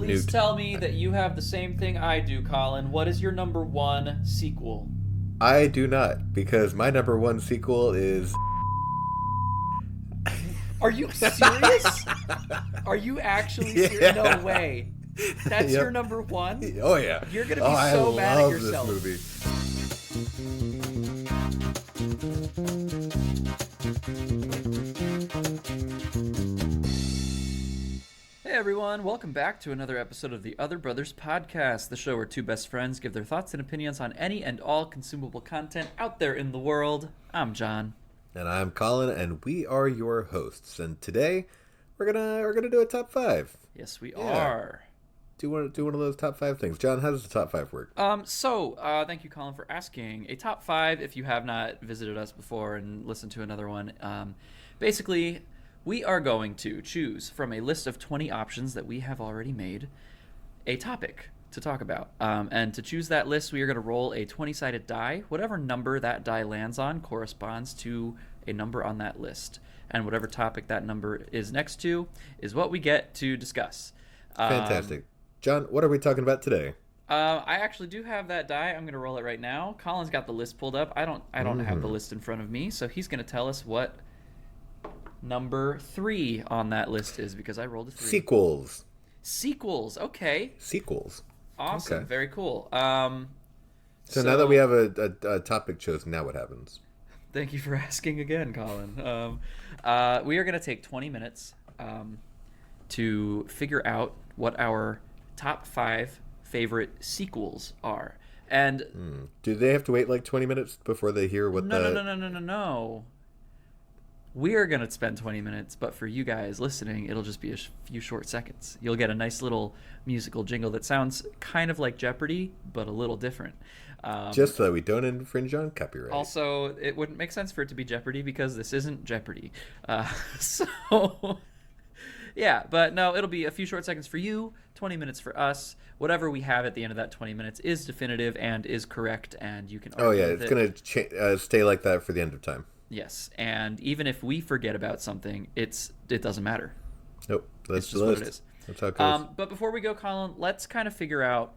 Please tell me that you have the same thing I do, Colin. What is your number one sequel? I do not, because my number one sequel is. Are you serious? Are you actually serious? Yeah. No way. That's Yep. your number one? Oh yeah. You're gonna Oh, be I so mad at love yourself. this Hey everyone, welcome back to another episode of the Other Brothers Podcast, the show where two best friends give their thoughts and opinions on any and all consumable content out there in the world. I'm John. And I'm Colin, and we are your hosts. And today, we're gonna do a top five. Yes, we Yeah. are. Do one of those top five things. John, how does the top five work? Thank you, Colin, for asking. A top five, if you have not visited us before and listened to another one, basically, we are going to choose from a list of 20 options that we have already made a topic to talk about. And to choose that list, we are going to roll a 20-sided die. Whatever number that die lands on corresponds to a number on that list. And whatever topic that number is next to is what we get to discuss. Fantastic. John, what are we talking about today? I actually do have that die. I'm going to roll it right now. Colin's got the list pulled up. I don't have the list in front of me, so he's going to tell us what number 3 on that list is, because I rolled a 3. Sequels. Okay. Sequels. Awesome. Okay. Very cool. So now that we have a topic chosen, now what happens? Thank you for asking again, Colin. We are going to take 20 minutes to figure out what our top 5 favorite sequels are. And Do they have to wait like 20 minutes before they hear what No. We are going to spend 20 minutes, but for you guys listening, it'll just be a few short seconds. You'll get a nice little musical jingle that sounds kind of like Jeopardy, but a little different. Just so that we don't infringe on copyright. Also, it wouldn't make sense for it to be Jeopardy because this isn't Jeopardy. Yeah, but no, it'll be a few short seconds for you, 20 minutes for us. Whatever we have at the end of that 20 minutes is definitive and is correct, and you can argue it's going to stay like that for the end of time. Yes, and even if we forget about something, it doesn't matter. Nope, that's It's the just list. what it is. That's how it goes. But before we go, Colin, let's kind of figure out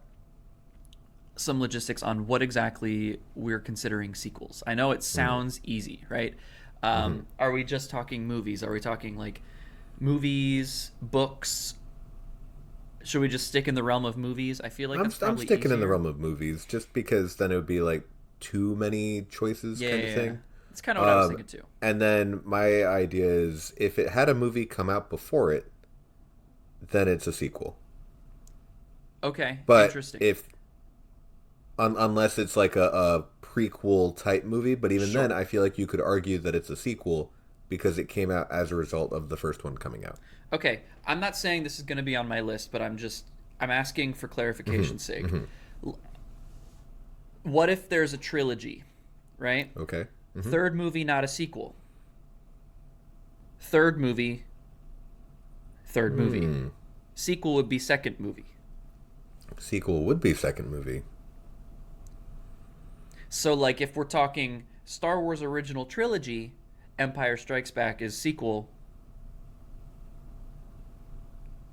some logistics on what exactly we're considering sequels. I know it sounds easy, right? Are we just talking movies? Are we talking like movies, books? Should we just stick in the realm of movies? I feel like that's probably I'm sticking in the easier. realm of movies, just because then it would be like too many choices kind of thing. That's kind of what I was thinking too. And then my idea is, if it had a movie come out before it, then it's a sequel. Okay, But interesting. unless it's like a prequel type movie, but even Sure. then, I feel like you could argue that it's a sequel because it came out as a result of the first one coming out. Okay, I'm not saying this is going to be on my list, but I'm asking for clarification's sake. What if there's a trilogy, right? Okay. Third movie, not a sequel. Third movie. Sequel would be second movie. Sequel would be second movie. So, like, if we're talking Star Wars original trilogy, Empire Strikes Back is sequel.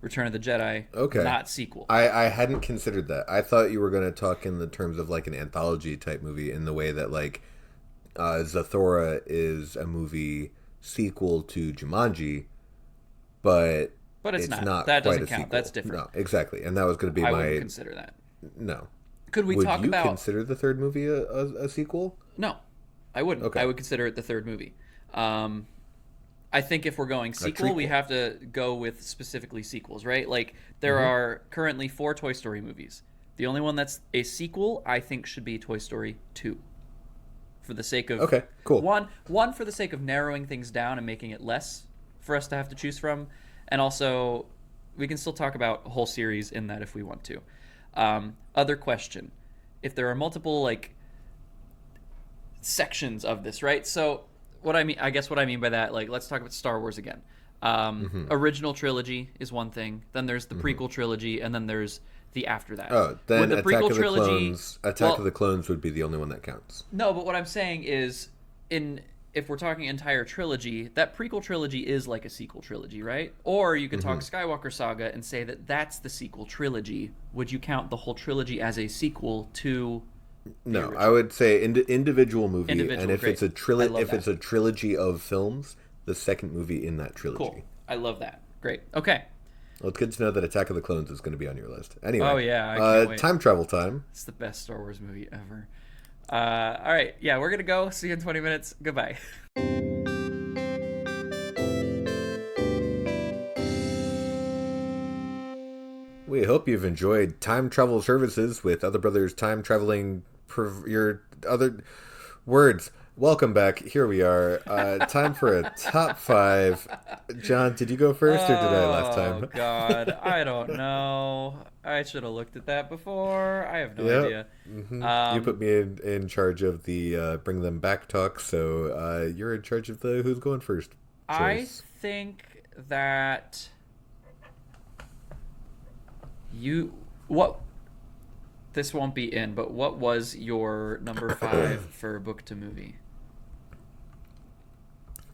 Return of the Jedi, Okay. not sequel. I hadn't considered that. I thought you were going to talk in the terms of like an anthology type movie, in the way that like Zathura is a movie sequel to Jumanji, but it's not. not. That quite doesn't a count. sequel. That's different. No, exactly. And that was going to be I my wouldn't consider that. no. Could we Would talk you about... consider the third movie a sequel? No, I wouldn't. Okay. I would consider it the third movie. I think if we're going sequel, we trequel. have to go with specifically sequels, right? Like, there are currently 4 Toy Story movies. The only one that's a sequel, I think, should be Toy Story 2. For the sake of... Okay, cool. One for the sake of narrowing things down and making it less for us to have to choose from. And also, we can still talk about a whole series in that if we want to. Other question. If there are multiple, like, sections of this, right? So... what I mean by that, like, let's talk about Star Wars again. Original trilogy is one thing. Then there's the prequel trilogy, and then there's the after that. Oh, then With the Attack prequel of the trilogy, Clones. Attack of the Clones would be the only one that counts. No, but what I'm saying is, in if we're talking entire trilogy, that prequel trilogy is like a sequel trilogy, right? Or you could talk Skywalker Saga and say that that's the sequel trilogy. Would you count the whole trilogy as a sequel to the No, I original? would say individual movie, and Individual, if great. it's a I love if that. it's a trilogy of films, the second movie in that Cool. trilogy. I love that. Great. Okay. Well, it's good to know that Attack of the Clones is going to be on your list. Oh Anyway, yeah, I can't wait. time travel time. It's the best Star Wars movie ever. All right. Yeah, we're gonna go. See you in 20 minutes. Goodbye. We hope you've enjoyed Time Travel Services with Other Brothers Time Traveling. Your other words. Welcome back. Here we are. Time for a top five. John, did you go first or did I last Oh time? God, I don't know. I should have looked at that before. I have no Yep. idea. You Um, put me in charge of the bring them back talk, so you're in charge of the who's going first I choice. think that you what this won't be in, but what was your number five for book to movie?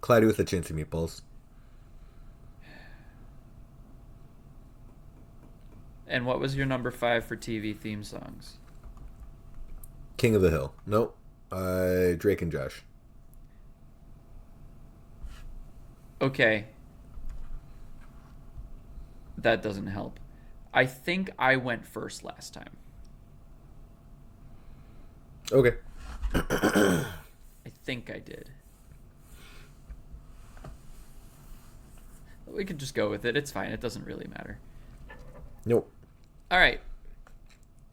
Cloudy with a Chance of Meatballs. And what was your number five for TV theme songs? King of the Hill. Nope. Drake and Josh. Okay, that doesn't help. I think I went first last time. Okay. I think I did. We could just go with it. It's fine. It doesn't really matter. Nope. All right.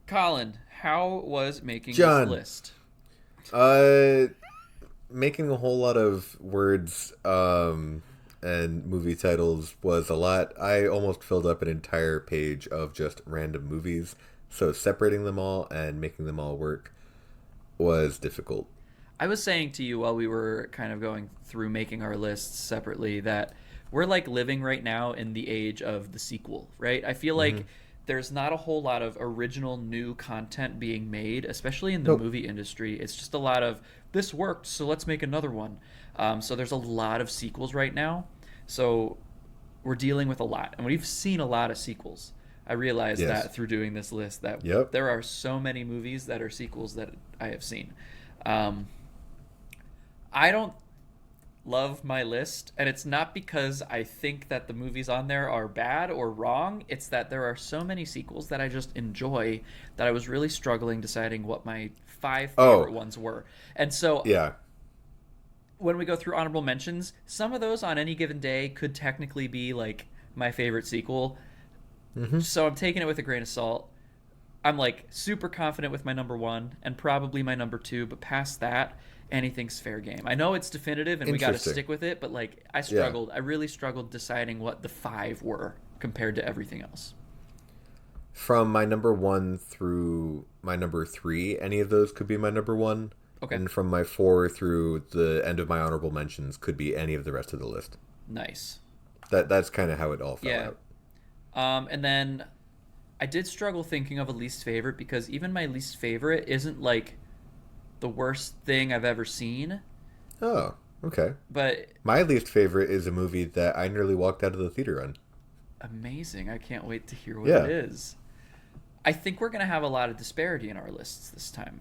Colin, how was making this John. list? Uh, Making a whole lot of words and movie titles was a lot. I almost filled up an entire page of just random movies, so separating them all and making them all work was difficult. I was saying to you while we were kind of going through making our lists separately that we're like living right now in the age of the sequel, right? I feel Hmm. like there's not a whole lot of original new content being made, especially in the Nope. movie industry. It's just a lot of this worked, so let's make another one. So there's a lot of sequels right now. So we're dealing with a lot, and we've seen a lot of sequels. I realized Yes. that through doing this list that Yep. there are so many movies that are sequels that I have seen. Um, I don't love my list, and it's not because I think that the movies on there are bad or wrong. It's that there are so many sequels that I just enjoy that I was really struggling deciding what my five favorite Oh, ones were. And so yeah. when we go through honorable mentions, some of those on any given day could technically be like my favorite sequel. Hmm. So I'm taking it with a grain of salt. I'm like super confident with my number one and probably my number two, but past that, anything's fair game. I know it's definitive and we got to Interesting. stick with it, but like I Yeah. struggled. I really struggled deciding what the five were compared to everything else. From my number one through my number three, any of those could be my number one. Okay, And from my four through the end of my honorable mentions could be any of the rest of the list. nice. That's kind of how it all fell Yeah. out. And then I did struggle thinking of a least favorite because even my least favorite isn't like the worst thing I've ever seen, Oh, okay. but My least favorite is a movie that I nearly walked out of the theater on. amazing. I can't wait to hear what Yeah. it is. I think we're going to have a lot of disparity in our lists this time.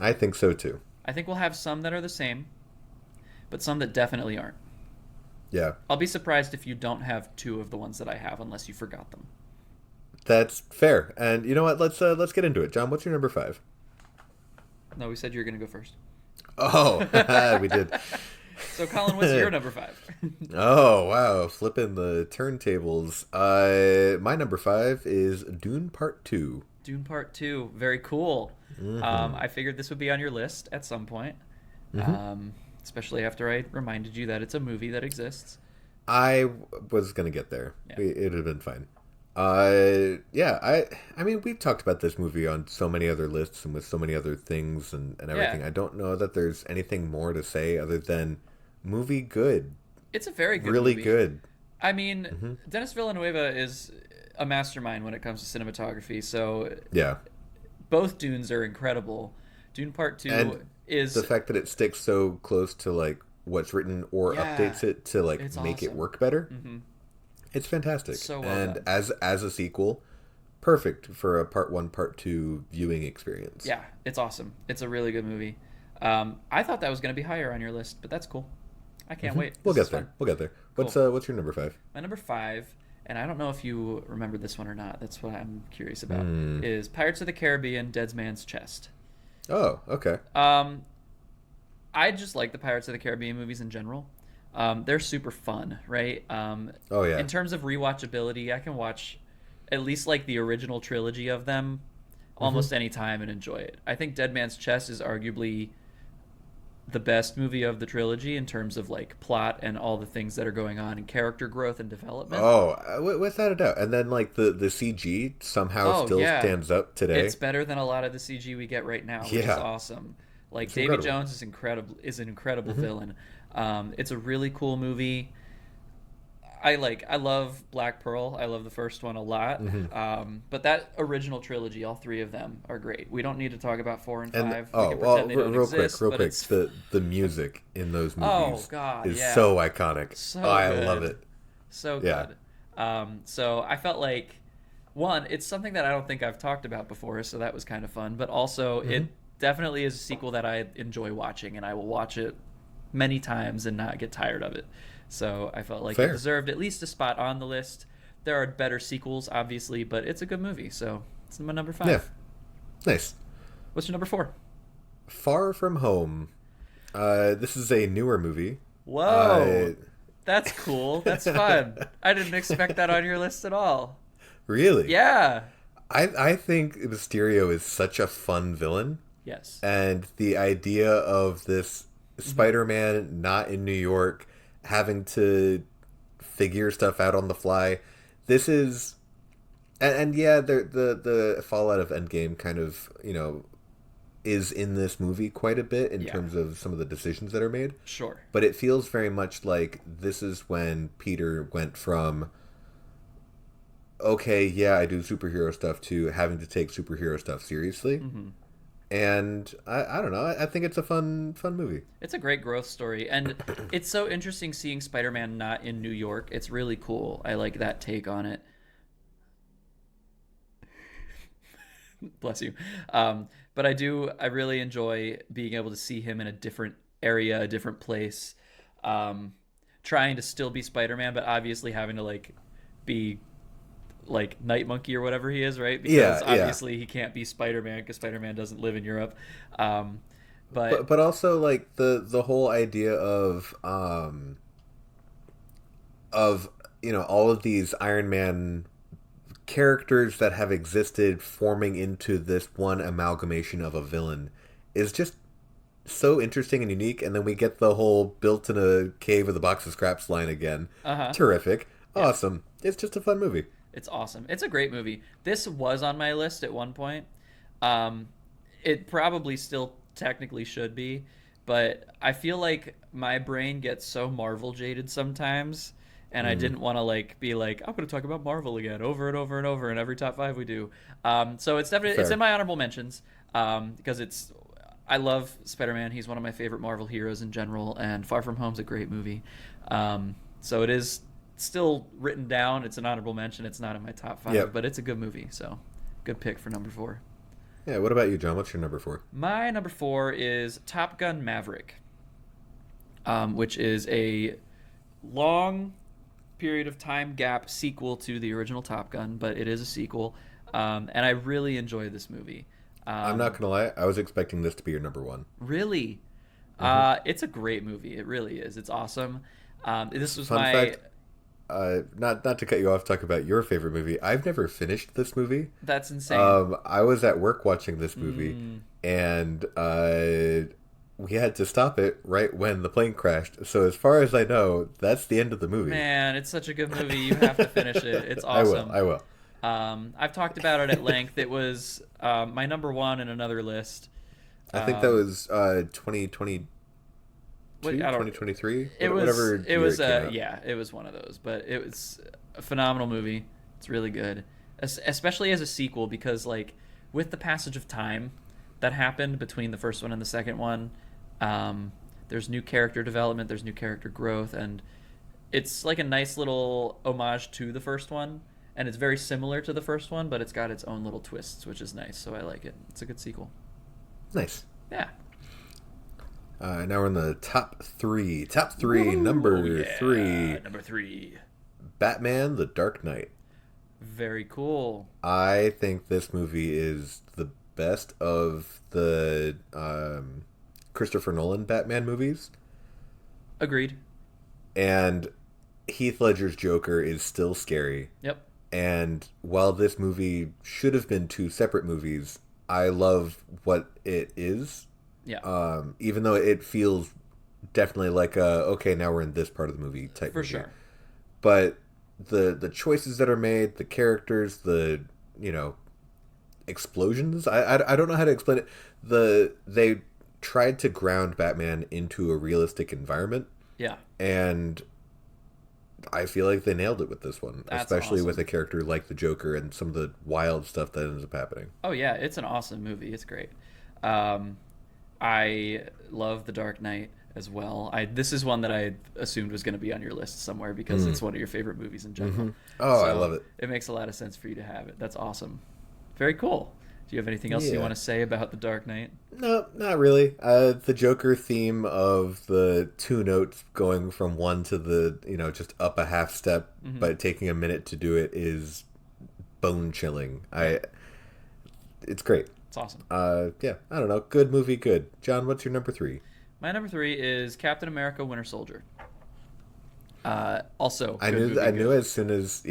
I think so too. I think we'll have some that are the same, but some that definitely aren't. Yeah, I'll be surprised if you don't have two of the ones that I have unless you forgot them. that's fair. And you know what? Let's get into it. John, what's your number five? No, we said you were going to go first. Oh, we did. So, Colin, what's your number five? Oh, wow. Flipping the turntables. My number five is Dune Part 2. Dune Part 2. Very cool. Mm-hmm. I figured this would be on your list at some point, Mm-hmm. especially after I reminded you that it's a movie that exists. I was going to get there. Yeah. It would have been fine. Yeah, I mean, we've talked about this movie on so many other lists and with so many other things and everything. Yeah. I don't know that there's anything more to say other than movie good. It's a very good Really movie. good. I mean, Mm-hmm. Dennis Villanueva is a mastermind when it comes to cinematography, so Yeah. both Dunes are incredible. Dune Part 2 And the is fact that it sticks so close to like what's written or yeah, updates it to like it's make it awesome. work better. Hmm. It's fantastic. So well And done. as a sequel, perfect for a part 1 part 2 viewing experience. Yeah, it's awesome. It's a really good movie. I thought that was going to be higher on your list, but that's cool. I can't wait. We'll This is get fun. there. We'll get there. Cool. What's your number 5? My number five, and I don't know if you remember this one or not. That's what I'm curious about. Hmm. Is Pirates of the Caribbean: Dead Man's Chest. Oh, okay. Um, I just like the Pirates of the Caribbean movies in general. They're super fun, right? Oh yeah. In terms of rewatchability, I can watch at least like the original trilogy of them almost any time and enjoy it. I think Dead Man's Chest is arguably the best movie of the trilogy in terms of like plot and all the things that are going on in character growth and development. Oh, without a doubt. And then like the CG somehow Oh still yeah, stands up today. it's better than a lot of the CG we get right now, which is Yeah, awesome. Like it's Davy incredible. Jones is incredible, is an incredible villain. It's a really cool movie. I love Black Pearl. I love the first one a lot. But that original trilogy, all three of them are great. We don't need to talk about four and And five. We oh can well, pretend they don't real exist. quick, real But quick. it's The music in those oh movies god, is yeah, so iconic. so Oh, I good. love it. So Yeah. good. So I felt like one, it's something that I don't think I've talked about before, so that was kind of fun. But also, it definitely is a sequel that I enjoy watching, and I will watch it many times and not get tired of it. So I felt like it Fair. deserved at least a spot on the list. There are better sequels, obviously, but it's a good movie, so it's my number five. Yeah. Nice. What's your number four? Far From Home. This is a newer movie. Whoa, that's cool. That's fun. I didn't expect that on your list at all. Really? Yeah. I think Mysterio is such a fun villain. Yes. And the idea of this Spider-Man not in New York having to figure stuff out on the fly. This is and yeah, the fallout of Endgame kind of, is in this movie quite a bit in Yeah. terms of some of the decisions that are made. Sure. But it feels very much like this is when Peter went from okay, yeah, I do superhero stuff to having to take superhero stuff seriously. And I don't know. I think it's a fun movie. It's a great growth story, and it's so interesting seeing Spider-Man not in New York. It's really cool. I like that take on it. Bless you. But I really enjoy being able to see him in a different area, a different place, trying to still be Spider-Man, but obviously having to like be like Night Monkey or whatever he is, right? Because obviously he can't be Spider-Man because Spider-Man doesn't live in Europe. But But also like the whole idea of all of these Iron Man characters that have existed forming into this one amalgamation of a villain is just so interesting and unique. And then we get the whole built in a cave with a box of scraps line again. Terrific. Awesome. It's just a fun movie. it's awesome. It's a great movie. This was on my list at one point. It probably still technically should be, but I feel like my brain gets so Marvel jaded sometimes, and I didn't want to like be like I'm going to talk about Marvel again over and over and over in every top five we do. So it's definitely it's Fair. in my honorable mentions because I love Spider-Man. He's one of my favorite Marvel heroes in general, and Far From Home's a great movie. So it is still written down. It's an honorable mention. It's not in my top five, Yep. but it's a good movie. So good pick for number four. Yeah, what about you, John? What's your number 4? My number four is Top Gun Maverick, which is a long period of time gap sequel to the original Top Gun, but it is a sequel, and I really enjoy this movie. I'm not going to lie. I was expecting this to be your number 1. Really, it's a great movie. It really is. It's awesome. This was Fun my fact, not to cut you off, talk about your favorite movie. I've never finished this movie. that's insane. I was at work watching this movie, and we had to stop it right when the plane crashed. So as far as I know, that's the end of the movie. Man, it's such a good movie. You have to finish it. It's awesome. I will. I've talked about it at length. It was my number one in another list. I think that was 2022, What- I don't- 2023, It was. whatever. It year was. came out. Yeah, it was one of those. But it was a phenomenal movie. It's really good, especially as a sequel because, like, with the passage of time, that happened between the first one and the second one. Um, there's new character development, there's new character growth, and it's like a nice little homage to the first one. And it's very similar to the first one, but it's got its own little twists, which is nice. So I like it. It's a good sequel. Nice. Yeah. Now we're in the top three. Top three, Ooh, number yeah. three. Number 3. Batman: The Dark Knight. Very cool. I think this movie is the best of the Christopher Nolan Batman movies. Agreed. And Heath Ledger's Joker is still scary. Yep. And while this movie should have been two separate movies, I love what it is. Yeah. Even though it feels definitely like okay, now we're in this part of the movie type For movie. sure. But the choices that are made, the characters, the explosions. I don't know how to explain it. They tried to ground Batman into a realistic environment. Yeah. And I feel like they nailed it with this one, That's especially awesome. with a character like the Joker and some of the wild stuff that ends up happening. Oh, yeah. It's an awesome movie. It's great. I love The Dark Knight as well. This is one that I assumed was going to be on your list somewhere because it's one of your favorite movies in general. Oh, so I love it. It makes a lot of sense for you to have it. That's awesome. Very cool. Do you have anything else you Yeah. want to say about The Dark Knight? No, not really. The Joker theme of the two notes going from one to the, just up a half step, but taking a minute to do it is bone chilling. It's great. It's awesome. Yeah, I don't know. Good movie, good. John, what's your number 3? My number 3 is Captain America: Winter Soldier. Also, I good knew movie, I knew good. as soon as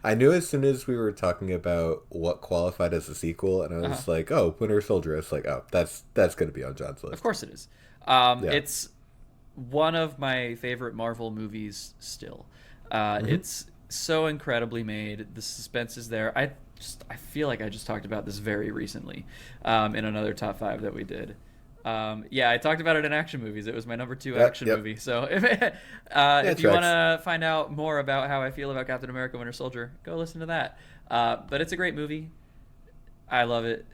I knew as soon as we were talking about what qualified as a sequel, and I was like, oh, Winter Soldier. I was like, oh, that's going to be on John's list. Of course it is. Yeah. It's one of my favorite Marvel movies still. It's so incredibly made. The suspense is there. I feel like I just talked about this very recently in another top 5 that we did. Yeah, I talked about it in action movies. It was my number 2 action Yep. movie. So if That you want tracks. to find out more about how I feel about Captain America: Winter Soldier, go listen to that. But it's a great movie. I love it.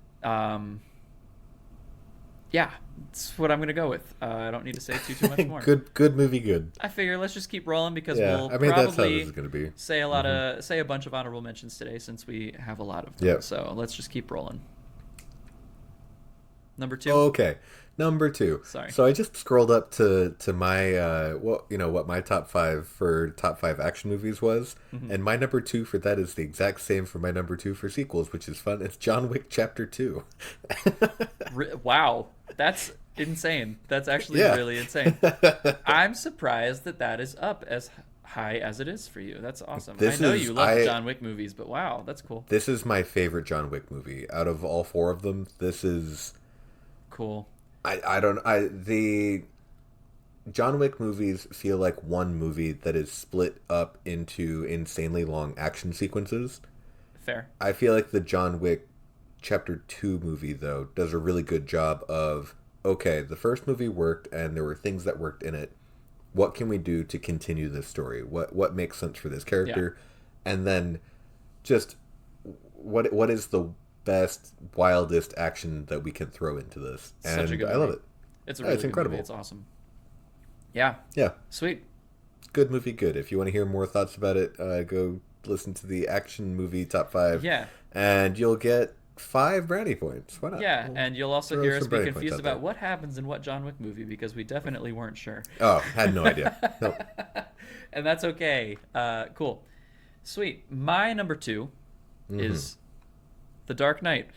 Yeah, it's what I'm gonna go with. I don't need to say too much more. Good movie, good. I figure let's just keep rolling because Yeah, we'll I mean that's how probably this is going to be. say a bunch of honorable mentions today since we have a lot of them. Yep. So let's just keep rolling. Number 2. Okay, number 2. Sorry. So I just scrolled up to my what my top 5 for top 5 action movies was, and my number 2 for that is the exact same for my number 2 for sequels, which is fun. It's John Wick Chapter 2. Wow, that's insane. That's actually Yeah. really insane. I'm surprised that is up as high as it is for you. That's awesome. This I know is- you love I- John Wick movies, but wow, that's cool. This is my favorite John Wick movie out of all 4 of them. This is Cool. the John Wick movies feel like one movie that is split up into insanely long action sequences. Fair. I feel like the John Wick Chapter 2 movie, though, does a really good job of, okay, the first movie worked and there were things that worked in it. What can we do to continue this story? What makes sense for this character? And then just what is the best, wildest action that we can throw into this? Such And a good I love movie. it. It's a Yeah, really it's good incredible. movie. It's awesome. Yeah. Yeah, Sweet. good movie, good. If you want to hear more thoughts about it, go listen to the action movie top 5. Yeah. And you'll get 5 brownie points. Why not? Yeah, We'll and you'll also throw hear us some be brownie points confused out about there. what happens in what John Wick movie because we definitely weren't sure. Oh, had no idea. No. And that's okay. Cool. Sweet. My number 2 is The Dark Knight.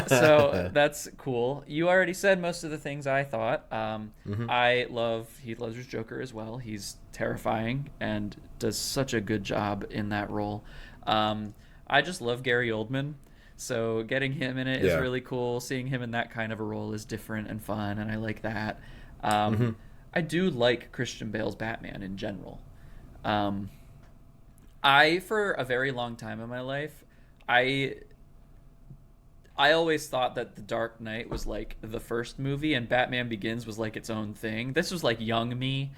So that's cool. You already said most of the things I thought. I love Heath Ledger's Joker as well. He's terrifying and does such a good job in that role. I just love Gary Oldman. So getting him in it is Yeah. really cool. Seeing him in that kind of a role is different and fun, and I like that. I do like Christian Bale's Batman in general. For a very long time in my life, I always thought that The Dark Knight was like the first movie and Batman Begins was like its own thing. This was like young me.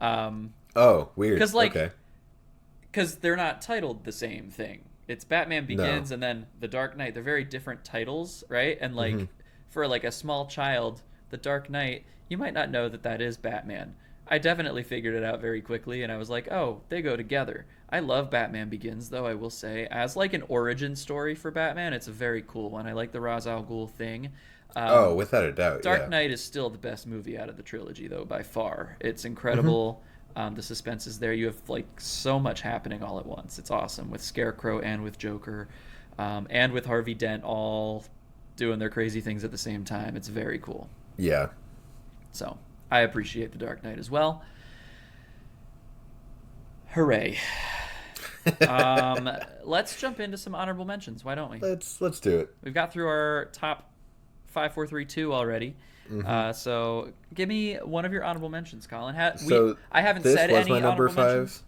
Oh, weird. 'Cause, like, okay. Because they're not titled the same thing. it's Batman No. Begins and then The Dark Knight. They're very different titles, right? And Hmm. like for like a small child, The Dark Knight, you might not know that that is Batman. I definitely figured it out very quickly, and I was like, oh, they go together. I love Batman Begins, though, I will say. As like an origin story for Batman, it's a very cool one. I like the Ra's al Ghul thing. Oh, Um, without a doubt, Dark yeah. Knight is still the best movie out of the trilogy, though, by far. It's Hmm. incredible. The suspense is there. You have like so much happening all at once. It's awesome with Scarecrow and with Joker, and with Harvey Dent all doing their crazy things at the same time. It's very cool. Yeah. So I appreciate the Dark Knight as well. Hooray! Um, let's jump into some honorable mentions. Why don't we? Let's do it. We've got through our top five, four, three, two already. Hmm. So give me one of your honorable mentions, Colin. So I haven't this said was my any number honorable five. mentions.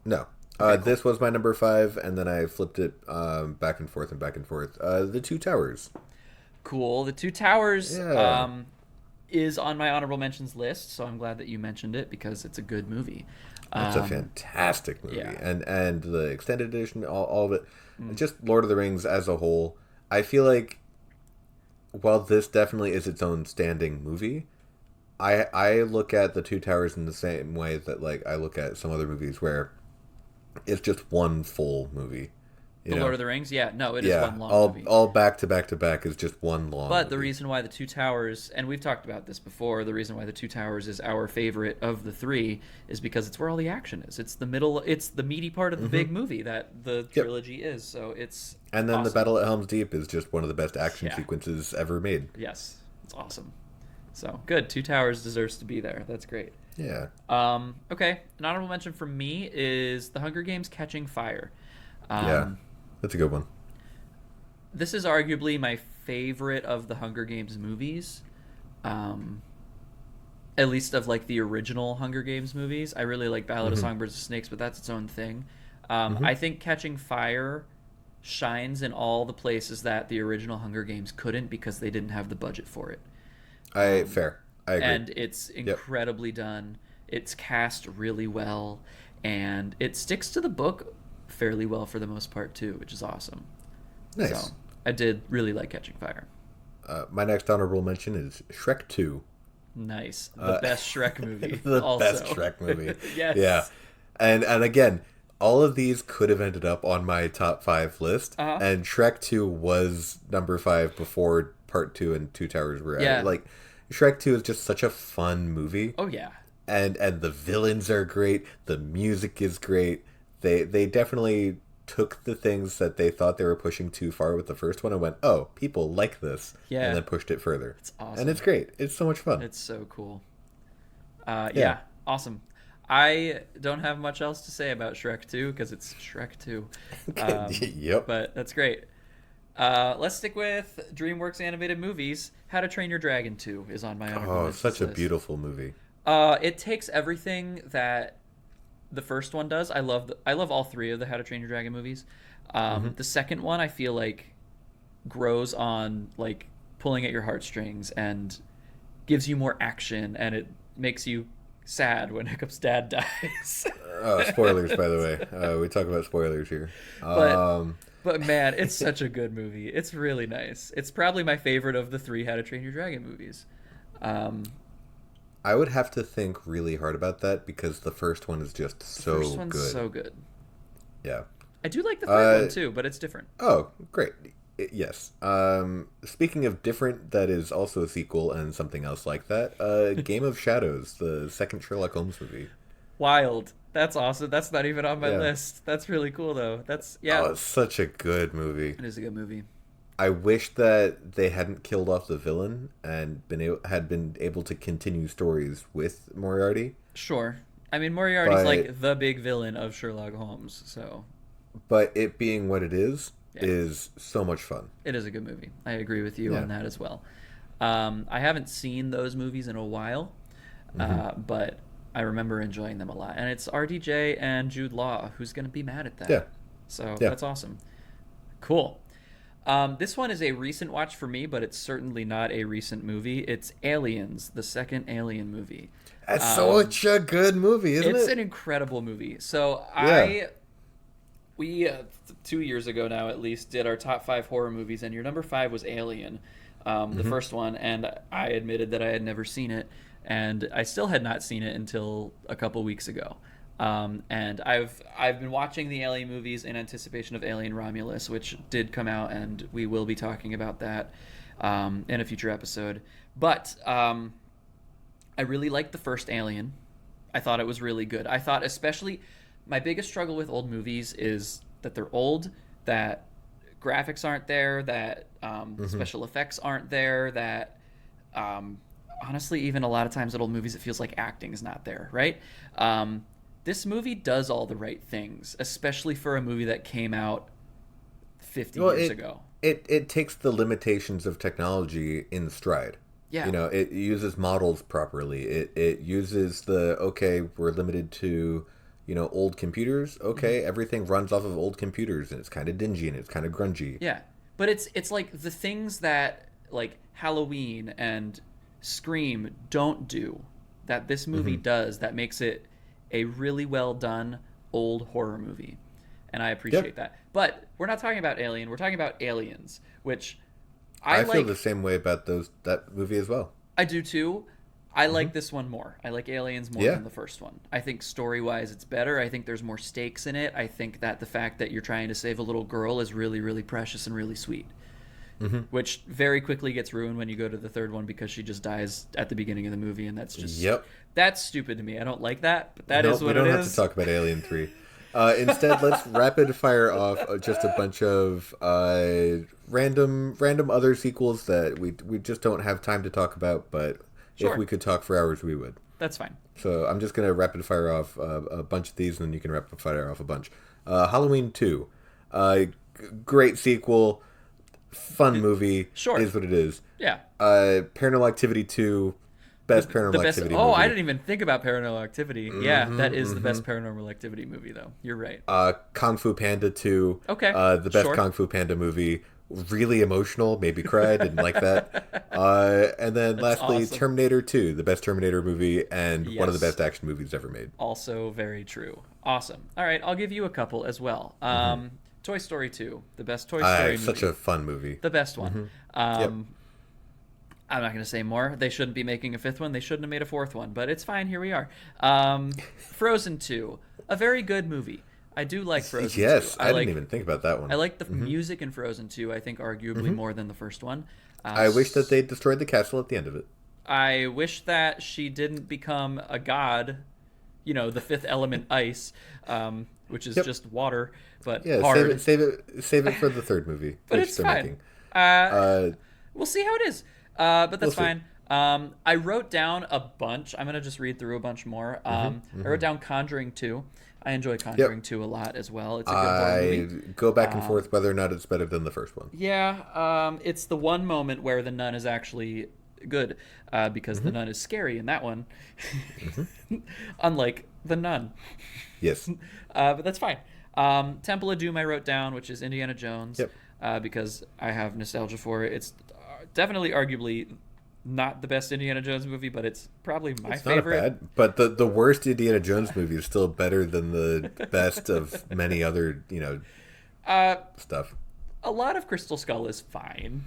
No. Okay, cool. This was my number five, and then I flipped it back and forth and back and forth. The Two Towers. Cool. The Two Towers Yeah. is on my honorable mentions list, so I'm glad that you mentioned it because it's a good movie. It's a Um, fantastic movie, yeah. and the extended edition, all of it, Mm. just Lord of the Rings as a whole. I feel like while this definitely is its own standing movie, I look at the Two Towers in the same way that like I look at some other movies where it's just one full movie, you The know. Lord of the Rings, yeah, no, it is Yeah, one long all movie. all back to back to back is just one long But the movie. reason why the Two Towers, and we've talked about this before, the reason why the Two Towers is our favorite of the three is because it's where all the action is. It's the middle, it's the meaty part of the Hmm. big movie that the Yep. trilogy is. So it's And then the awesome. battle at Helm's Deep is just one of the best action Yeah. sequences ever made. Yes, it's awesome. So good. Two Towers deserves to be there. That's great. Yeah. Okay, an honorable mention from me is The Hunger Games: Catching Fire. Yeah. Um, That's a good one. this is arguably my favorite of the Hunger Games movies. Um, at least of like the original Hunger Games movies. I really like Ballad of Hmm. Songbirds and Snakes, but that's its own thing. Hmm. I think Catching Fire shines in all the places that the original Hunger Games couldn't because they didn't have the budget for it. Um, Fair. I agree. and it's Yep. incredibly done. It's cast really well, and it sticks to the book fairly well for the most part too, which is awesome. So Nice. I did really like Catching Fire. My next honorable mention is Shrek 2. Nice, the best Shrek movie. The also. best Shrek movie. Yes. Yeah. And again, all of these could have ended up on my top five list, Uh-huh. and Shrek 2 was number five before Part 2 and Two Towers were Yeah. added. Like, Shrek 2 is just such a fun movie. Oh yeah. And the villains are great. The music is great. They definitely took the things that they thought they were pushing too far with the first one and went, oh, people like this, Yeah. and then pushed it further. It's awesome. And it's great. It's so much fun. It's so cool. Yeah. Yeah, awesome. I don't have much else to say about Shrek 2 because it's Shrek 2. Yep. But that's great. Let's stick with DreamWorks animated movies. How to Train Your Dragon 2 is on my honorable Oh, mentions such a list. beautiful movie. It takes everything that the first one does. I love all three of the How to Train Your Dragon movies. The second one I feel like grows on like pulling at your heartstrings and gives you more action, and it makes you sad when Hiccup's dad dies. Oh, spoilers, by the way. We talk about spoilers here. But Um, But man, it's such a good movie. It's really nice. It's probably my favorite of the three How to Train Your Dragon movies. Um, I would have to think really hard about that because the first one is just the so first one's good. so good. Yeah. I do like the third one too, but it's different. Oh, great. Yes. Speaking of different, that is also a sequel and something else like that. Game of Shadows, the second Sherlock Holmes movie. Wild. That's awesome. That's not even on my Yeah. list. That's really cool though. Yeah. Oh, it's such a good movie. It is a good movie. I wish that they hadn't killed off the villain and had been able to continue stories with Moriarty. Sure. I mean, Moriarty's But- like the big villain of Sherlock Holmes, so But it being what it is Yeah. so much fun. it is a good movie. I agree with you Yeah. on that as well. I haven't seen those movies in a while, but I remember enjoying them a lot. And it's RDJ and Jude Law. Who's going to be mad at that? Yeah. So Yeah. that's awesome. Cool. This one is a recent watch for me, but it's certainly not a recent movie. It's Aliens, the second Alien movie. That's such a good movie, isn't It's it? an incredible movie. So Yeah. We 2 years ago now at least did our top five horror movies, and your number five was Alien, the Mm-hmm. first one, and I admitted that I had never seen it, and I still had not seen it until a couple weeks ago. And I've been watching the Alien movies in anticipation of Alien Romulus, which did come out, and we will be talking about that in a future episode. But I really liked the first Alien. I thought it was really good. I thought, especially, my biggest struggle with old movies is that they're old, that graphics aren't there, that Mm-hmm. special effects aren't there, that honestly, even a lot of times at old movies, it feels like acting is not there, right? This movie does all the right things, especially for a movie that came out 50 Well, years it ago. it takes the limitations of technology in stride. Yeah. It uses models properly. It uses the okay, we're limited to, old computers. Hmm. Okay, everything runs off of old computers, and it's kind of dingy and it's kind of grungy. Yeah, but it's like the things that like Halloween and Scream don't do that this movie Hmm. does that makes it a really well done old horror movie, and I Yeah, appreciate that. But we're not talking about Alien. We're talking about Aliens, which I I feel the like. same way about that movie as well. I do too. I Hmm. like this one more. I like Aliens more Yeah. than the first one. I think story wise it's better. I think there's more stakes in it. I think that the fact that you're trying to save a little girl is really, really precious and really sweet. Hmm. Which very quickly gets ruined when you go to the third one because she just dies at the beginning of the movie, and Yep. that's stupid to me. I don't like that, but that is Nope, we what it don't have to is. talk about Alien 3. Instead, let's rapid fire off just a bunch of random other sequels that we just don't have time to talk about, but if Sure, we could talk for hours, we would. that's fine. So I'm just going to rapid fire off a bunch of these, and then you can rapid fire off a bunch. Halloween 2. Great sequel. Fun movie. Sure, Is what it is. yeah. Paranormal Activity 2. The Best the Paranormal best. Activity Oh, I movie. didn't even think about Paranormal Activity. Yeah, that is the best Paranormal Activity movie, though. You're right. Kung Fu Panda 2, Okay, the best sure. Kung Fu Panda movie. Really emotional, made me cry, didn't like that. And then That's lastly, awesome. Terminator 2, the best Terminator movie and one of the Yes, best action movies ever made. also very true. Awesome. All right, I'll give you a couple as well. Toy Story 2, the best Toy Story Such movie, a fun movie. the best one. Yep. I'm not going to say more. They shouldn't be making a fifth one. They shouldn't have made a fourth one, but it's fine. Here we are. Frozen 2, a very good movie. I do like Frozen 2. Yes, I didn't even think about that I one. like the music in Frozen 2, I think arguably more than the first one. I wish that they destroyed the castle at the end of it. I wish that she didn't become a god, the fifth element ice, which is Yep. just water, but Yeah, hard. save it for the third movie, But which it's they're fine. making. Uh, Uh, we'll see how it is. But we'll that's see. fine. I wrote down a bunch. I'm gonna just read through a bunch more. I wrote down Conjuring 2. I enjoy Yep. Conjuring 2 a lot as well. It's a good horror I movie. go back and forth whether or not it's better than the first one. Yeah, it's the one moment where the nun is actually good because the nun is scary in that one, unlike the nun. Yes. But that's fine. Temple of Doom I wrote down, which is Indiana Jones, Yep. because I have nostalgia for it. It's definitely, arguably, not the best Indiana Jones movie, but it's probably my It's not a favorite. bad, but the worst Indiana Jones movie is still better than the best of many other, Uh, stuff. a lot of Crystal Skull is fine,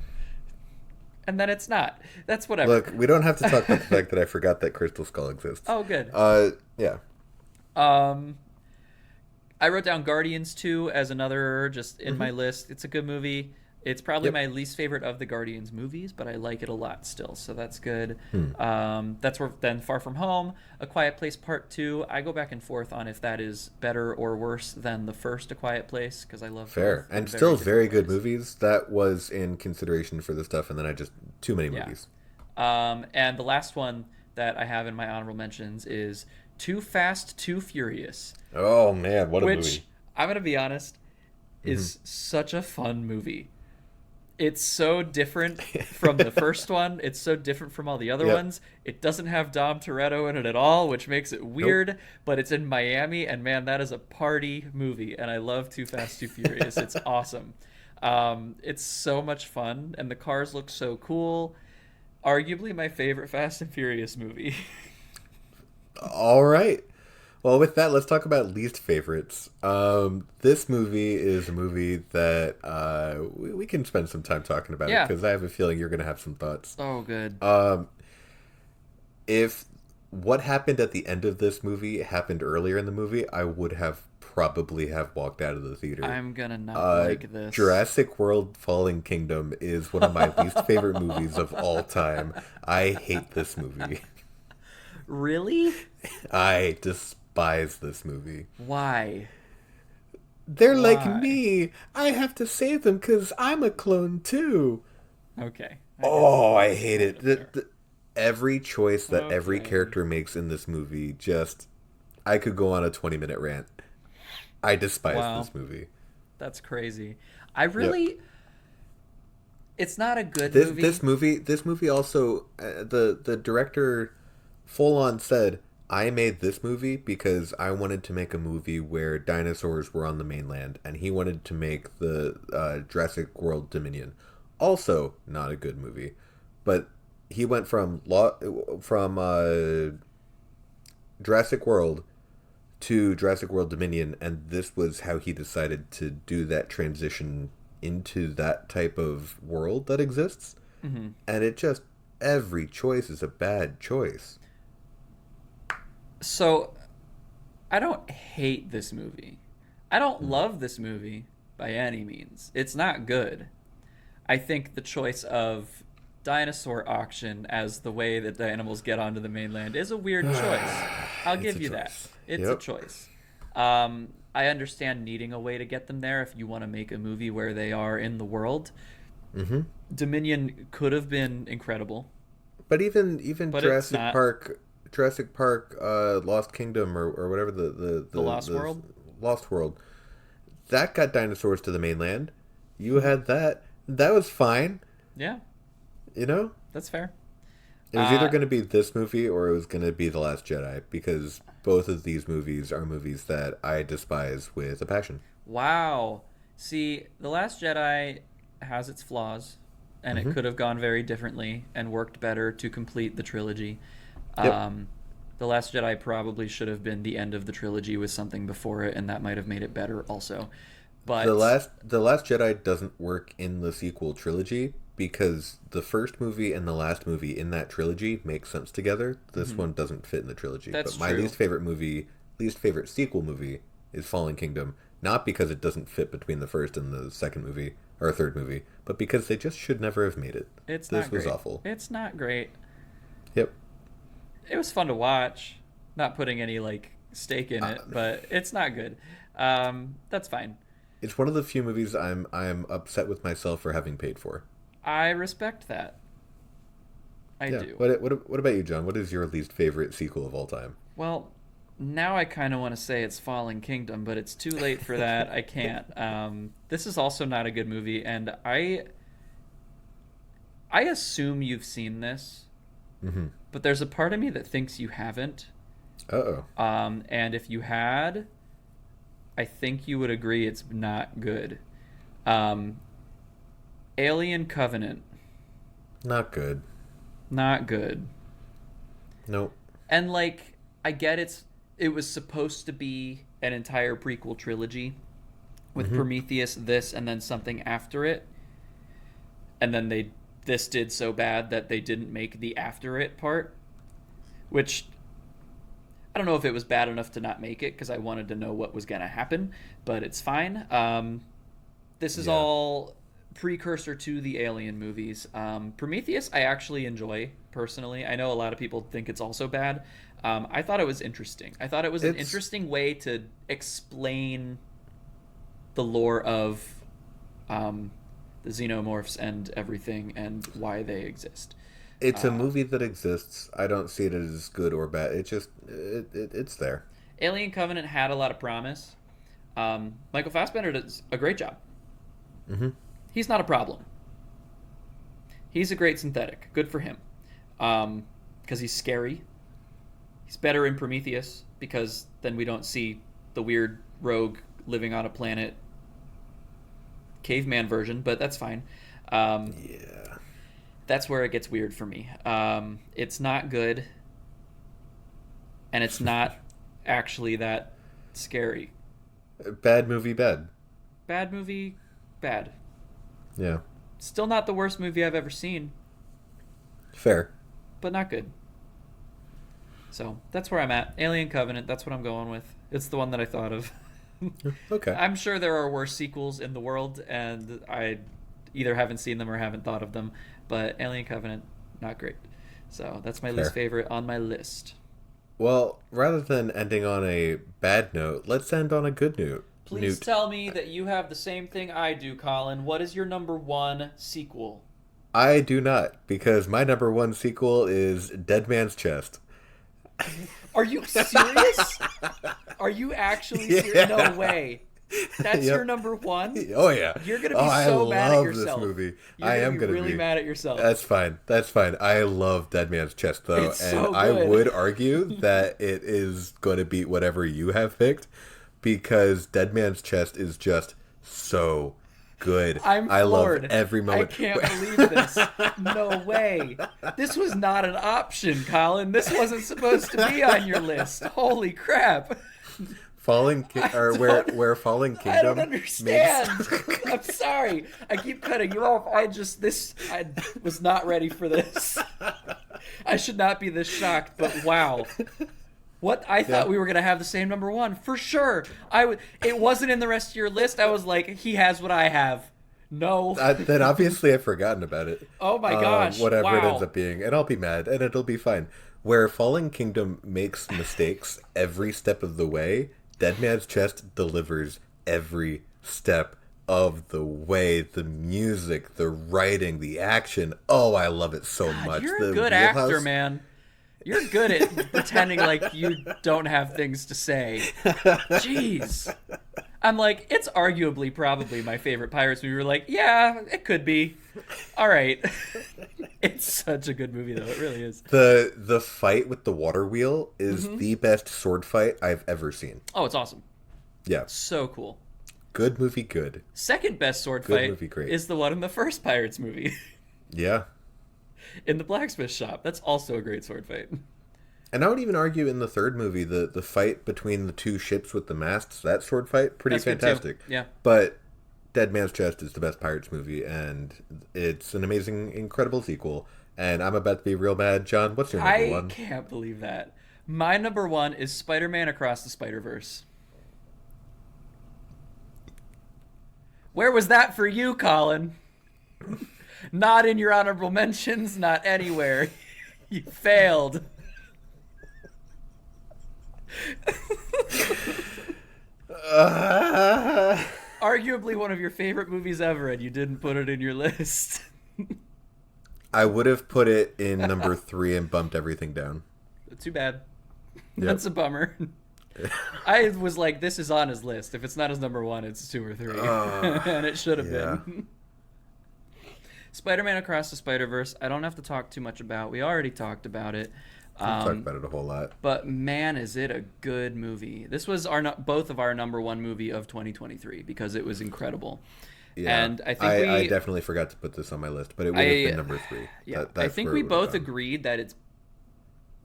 and then it's not. That's whatever. Look, we don't have to talk about the fact that I forgot that Crystal Skull exists. Oh, good. Yeah. Um, I wrote down Guardians 2 as another just in my list. It's a good movie. It's probably Yep. my least favorite of the Guardians movies, but I like it a lot still, so that's good. That's where then Far From Home, A Quiet Place Part 2. I go back and forth on if that is better or worse than the first A Quiet Place because I love Fair. both in And still different very good ways. movies. That was in consideration for the stuff, and then I just too many Yeah. movies. And the last one that I have in my honorable mentions is Too Fast, Too Furious, Oh man, what a which movie. I'm gonna be honest is such a fun movie. It's so different from the first one. It's so different from all the other Yep. ones. It doesn't have Dom Toretto in it at all, which makes it Nope. weird, but it's in Miami, and man, that is a party movie, and I love Too Fast, Too Furious. It's awesome. It's so much fun, and the cars look so cool. Arguably my favorite Fast and Furious movie. All right. Well, with that, let's talk about least favorites. This movie is a movie that we can spend some time talking about it Yeah. because I have a feeling you're going to have some thoughts. Oh, good. Um, if what happened at the end of this movie happened earlier in the movie, I would have probably have walked out of the theater. I'm gonna not Uh, like this. Jurassic World Fallen Kingdom is one of my least favorite movies of all time. I hate this movie. Really? I despise this movie. Why? They're like Why? me. I have to save them because I'm a clone too. Okay. I guess Oh, I that's hate kind it. of fair. Every choice that every Okay. character makes in this movie, just I could go on a 20-minute rant. I despise Wow. this movie. That's crazy. I Yep. really. It's not a good This this movie. movie this movie also the director full on said I made this movie because I wanted to make a movie where dinosaurs were on the mainland, and he wanted to make the Jurassic World Dominion. Also, not a good movie, but he went from Jurassic World to Jurassic World Dominion, and this was how he decided to do that transition into that type of world that exists. Hmm. And it just every choice is a bad choice. So, I don't hate this movie. I don't Mm. love this movie by any means. It's not good. I think the choice of dinosaur auction as the way that the animals get onto the mainland is a weird choice. I'll It's give a you that. choice. It's a Yep. choice. I understand needing a way to get them there if you want to make a movie where they are in the world. Mm-hmm. Dominion could have been incredible, But even but it's Jurassic not. Park, Lost Kingdom, or whatever The Lost the World? Lost World, that got dinosaurs to the mainland. You Hmm. had that. That was fine. Yeah, You know, that's fair. it was either Uh, going to be this movie or it was going to be The Last Jedi because both of these movies are movies that I despise with a passion. wow. See, The Last Jedi has its flaws, and it Mm-hmm. could have gone very differently and worked better to complete the trilogy. Yep. Um, the Last Jedi probably should have been the end of the trilogy with something before it, and that might have made it better also. But The Last Jedi doesn't work in the sequel trilogy because the first movie and the last movie in that trilogy make sense together. This mhm, one doesn't fit in the trilogy. that's But my true. least favorite sequel movie is Fallen Kingdom, not because it doesn't fit between the first and the second movie or third movie, but because they just should never have made it. It's This not was great. awful. It's not great. Yep. It was fun to watch. Not putting any like stake in Uh, it, but it's not good. That's fine. it's one of the few movies I'm upset with myself for having paid for. I respect that. I Yeah. do. What about you, John? What is your least favorite sequel of all time? Well, now I kind of want to say it's Fallen Kingdom, but it's too late for that. I can't. This is also not a good movie, and I assume you've seen this, Mm-hmm. but there's a part of me that thinks you haven't. Uh-oh. And if you had, I think you would agree it's not good. Um, Alien Covenant, Not good. not good. Nope. And like, I get it was supposed to be an entire prequel trilogy with Mm-hmm. Prometheus, this, and then something after it. And then this did so bad that they didn't make the after it part, which I don't know if it was bad enough to not make it because I wanted to know what was going to happen, but it's fine. This is Yeah. all precursor to the Alien movies. Prometheus, I actually enjoy personally. I know a lot of people think it's also bad. I thought it was interesting. I thought it was an It's interesting way to explain the lore of the xenomorphs and everything and why they exist. it's a Uh, movie that exists. I don't see it as good or bad. It just it's there. Alien Covenant had a lot of promise. Michael Fassbender does a great job. Mm-hmm. He's not a problem. He's a great synthetic. Good for him. Because he's scary. He's better in Prometheus because then we don't see the weird rogue living on a planet caveman version, but that's fine. Um, Yeah. that's where it gets weird for me. It's not good, and it's not actually that scary. Bad movie, bad. Bad movie, bad. Yeah. Still not the worst movie I've ever seen, Fair. but not good. So that's where I'm at. Alien Covenant, that's what I'm going with. It's the one that I thought of. Okay. I'm sure there are worse sequels in the world, and I either haven't seen them or haven't thought of them. But Alien Covenant, not great. So that's my least Fair. favorite on my list. Well, rather than ending on a bad note, let's end on a good note. Please tell me that you have the same thing I do, Colin. What is your number one sequel? I do not, because my number one sequel is Dead Man's Chest. Are you serious? Are you actually serious? Yeah. No way. That's Yep. your number one? Oh yeah. You're gonna be I so mad at love yourself. this movie. You're I gonna am be gonna really be mad at yourself. That's fine. That's fine. I love Dead Man's Chest though, It's and so I good. would argue that it is going to beat whatever you have picked because Dead Man's Chest is just so good. I'm I floored. love every moment. I can't believe this. No way. This was not an option, Colin. This wasn't supposed to be on your list. Holy crap. Where Fallen Kingdom. I don't understand. I'm sorry. I keep cutting you off. I was not ready for this. I should not be this shocked, but wow. What I thought we were gonna have the same number one for sure. It wasn't in the rest of your list. I was like, he has what I have. No. Then obviously I've forgotten about it. Oh my gosh! Whatever it wow. ends up being, and I'll be mad, and it'll be fine. Where Fallen Kingdom makes mistakes every step of the way, Dead Man's Chest delivers every step of the way. The music, the writing, the action. Oh, I love it so God, much. you're The a good wheelhouse- actor, man. You're good at pretending like you don't have things to say. Jeez. I'm like, it's arguably probably my favorite Pirates movie. We're like, yeah, it could be. All right. It's such a good movie, though. It really is. The fight with the water wheel is the best sword fight I've ever seen. Oh, it's awesome. Yeah. So cool. Good movie, good. Second best sword Good fight movie, great. is the one in the first Pirates movie. Yeah. In the blacksmith shop. That's also a great sword fight. And I would even argue in the third movie, the fight between the two ships with the masts, that sword fight, pretty That's good too. fantastic. Yeah. But Dead Man's Chest is the best Pirates movie, and it's an amazing, incredible sequel. And I'm about to be real mad. John, what's your number I one? can't believe that. My number one is Spider-Man Across the Spider-Verse. Where was that for you, Colin? Not in your honorable mentions, not anywhere. You failed. Arguably one of your favorite movies ever, and you didn't put it in your list. I would have put it in number 3 and bumped everything down. Too bad. Yep. That's a bummer. I was like, this is on his list. If it's not his number one, it's 2 or 3. And it should have been. Spider-Man Across the Spider-Verse, I don't have to talk too much about. We already talked about it. We've talked about it a whole lot. But man, is it a good movie. This was both of our number one movie of 2023 because it was incredible. Yeah, and I think I definitely forgot to put this on my list, but it would have been number 3. Yeah, That's I think where we it would have both gone. agreed that it's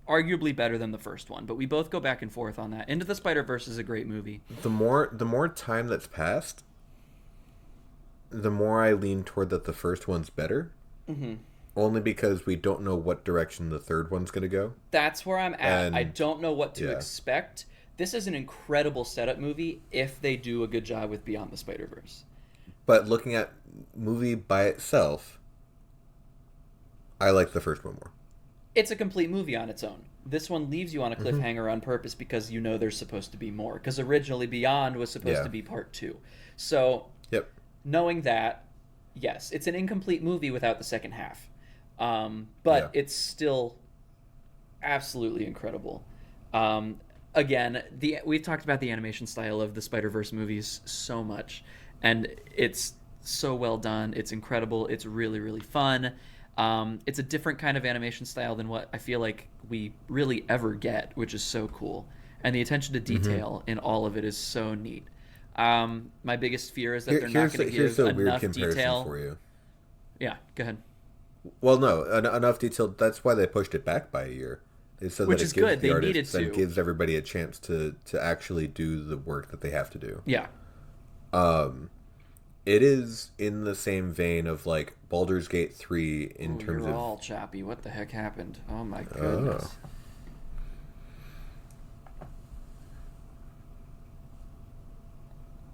arguably better than the first one, but we both go back and forth on that. Into the Spider-Verse is a great movie. The more time that's passed, the more I lean toward that the first one's better. Mm-hmm. Only because we don't know what direction the third one's going to go. That's where I'm at. And, I don't know what to expect. This is an incredible setup movie if they do a good job with Beyond the Spider-Verse. But looking at movie by itself, I like the first one more. It's a complete movie on its own. This one leaves you on a cliffhanger on purpose because you know there's supposed to be more. Because originally Beyond was supposed to be part 2. So, knowing that, yes, it's an incomplete movie without the second half. But it's still absolutely incredible. Again, we've talked about the animation style of the Spider-Verse movies so much. And it's so well done. It's incredible. It's really, really fun. It's a different kind of animation style than what I feel like we really ever get, which is so cool. And the attention to detail in all of it is so neat. My biggest fear is that they're not going to give enough detail. For you. Yeah, go ahead. Well, no, enough detail. That's why they pushed it back by a year. It's so Which that is it gives good. the They artists needed and to. gives everybody a chance to actually do the work that they have to do. Yeah. It is in the same vein of like Baldur's Gate 3 in Oh, terms you're of all choppy. What the heck happened? Oh my oh. goodness.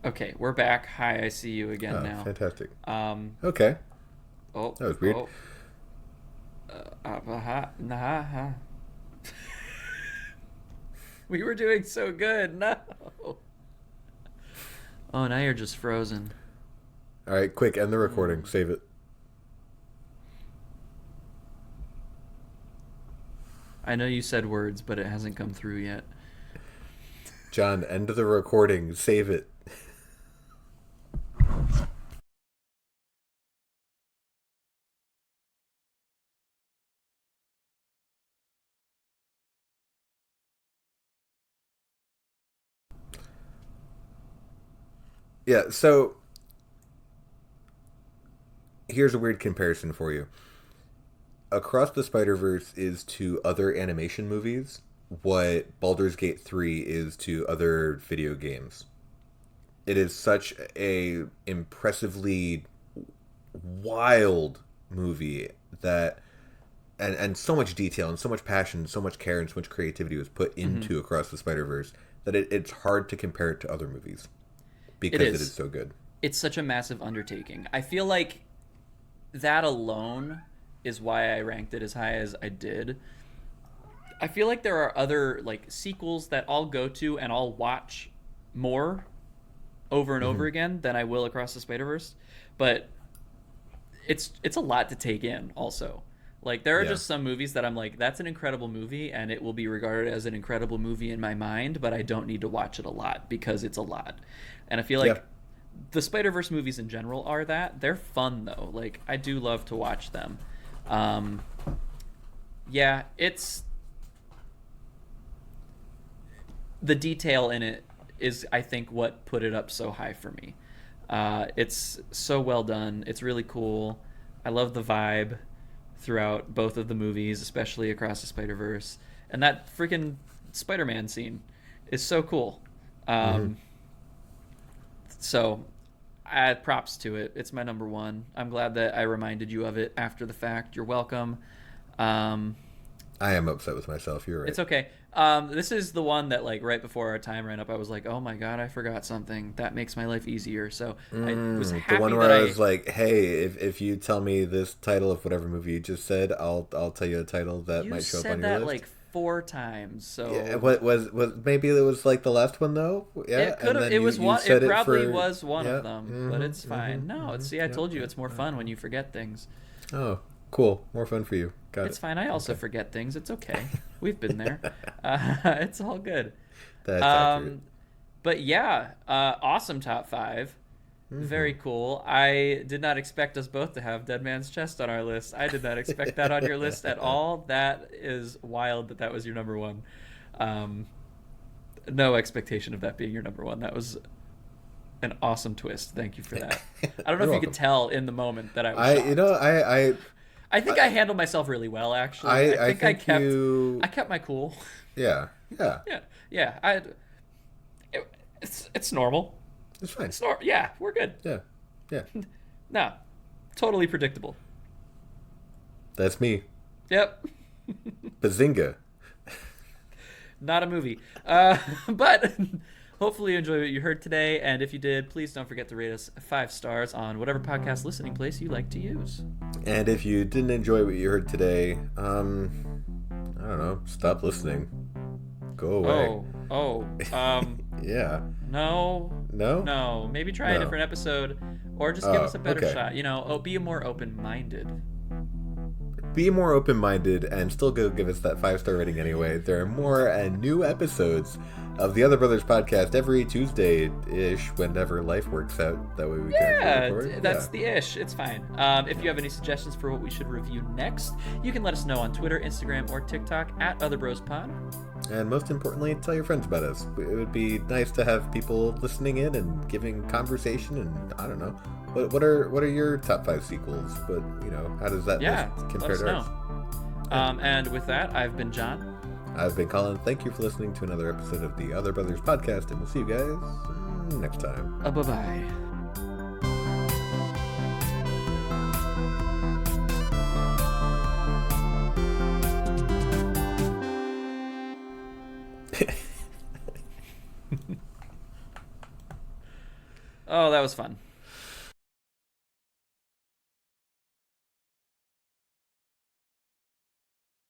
Okay, we're back. Hi, I see you again Oh, now. fantastic. Um. Okay. Oh. That was weird. Oh. Nah. We were doing so good. No. Oh, now you're just frozen. All right, quick, end the recording. Save it. I know you said words, but it hasn't come through yet. John, end the recording. Save it. Yeah, so here's a weird comparison for you. Across the Spider-Verse is to other animation movies what Baldur's Gate 3 is to other video games. It is such a impressively wild movie that and so much detail and so much passion, so much care and so much creativity was put Mm-hmm. into Across the Spider-Verse that it's hard to compare it to other movies It because it is is. so good. It's such a massive undertaking. I feel like that alone is why I ranked it as high as I did. I feel like there are other like sequels that I'll go to and I'll watch more over and over again than I will Across the Spider-Verse, but it's a lot to take in also. Like there are Yeah. just some movies that I'm like that's an incredible movie and it will be regarded as an incredible movie in my mind, but I don't need to watch it a lot because it's a lot. And I feel Yeah. like the Spider-Verse movies in general are that. They're fun though. Like I do love to watch them. Um yeah, it's the detail in it is I think what put it up so high for me. It's so well done. It's really cool. I love the vibe throughout both of the movies, especially Across the Spider-Verse. And that freaking Spider-Man scene is so cool. Um, so I add props to it. It's my number one. I'm glad that I reminded you of it after the fact. You're welcome. Um, I am upset with myself. You're right. it's okay. This is the one that, like, right before our time ran up, I was like, "Oh my god, I forgot something. That makes my life easier." So I was The happy one that where I was like, "Hey, if you tell me this title of whatever movie you just said, I'll tell you a title that you might show up said on your that list." like 4 times. So Yeah, what was maybe it was like the last one though? Yeah, it could and have. then It was you one. said It probably for was one yeah, of them, but it's fine. No, it's see, I told you it's more fun when you forget things. Oh, cool, more fun for you. Got It's it. fine. I also Okay. forget things. It's okay. We've been there. It's all good. That's accurate. But yeah, awesome top five. Very cool. I did not expect us both to have Dead Man's Chest on our list. I did not expect that on your list at all. That is wild that that was your number one. Um, no expectation of that being your number one. That was an awesome twist. Thank you for that. I don't know if You're you welcome. could tell in the moment that I was I shocked. you know I think I handled myself really well, actually. I think I think kept you I kept my cool. yeah Yeah, yeah. It's normal. it's fine. Yeah, we're good. Yeah, yeah. No, totally predictable. That's me. Yep. Bazinga. Not a movie. But hopefully you enjoyed what you heard today. And if you did, please don't forget to rate us 5 stars on whatever podcast listening place you like to use. And if you didn't enjoy what you heard today, I don't know, stop listening. Go away. Yeah. No? No. Maybe try a No. different episode or just give Oh, us a better okay. shot. Be more open-minded. Be more open-minded and still go give us that 5-star rating anyway. There are more and new episodes of the Other Brothers podcast every Tuesday-ish whenever life works out. That way we can Yeah, actually record. that's the ish. It's fine. If you have any suggestions for what we should review next, you can let us know on Twitter, Instagram, or TikTok at OtherBrosPod. And most importantly, tell your friends about us. It would be nice to have people listening in and giving conversation. And I don't know, what are your top 5 sequels? But how does that Yeah, list let compare us to know. ours? And with that, I've been John. I've been Colin. Thank you for listening to another episode of the Other Brothers podcast, and we'll see you guys next time. Bye-bye. Oh, that was fun.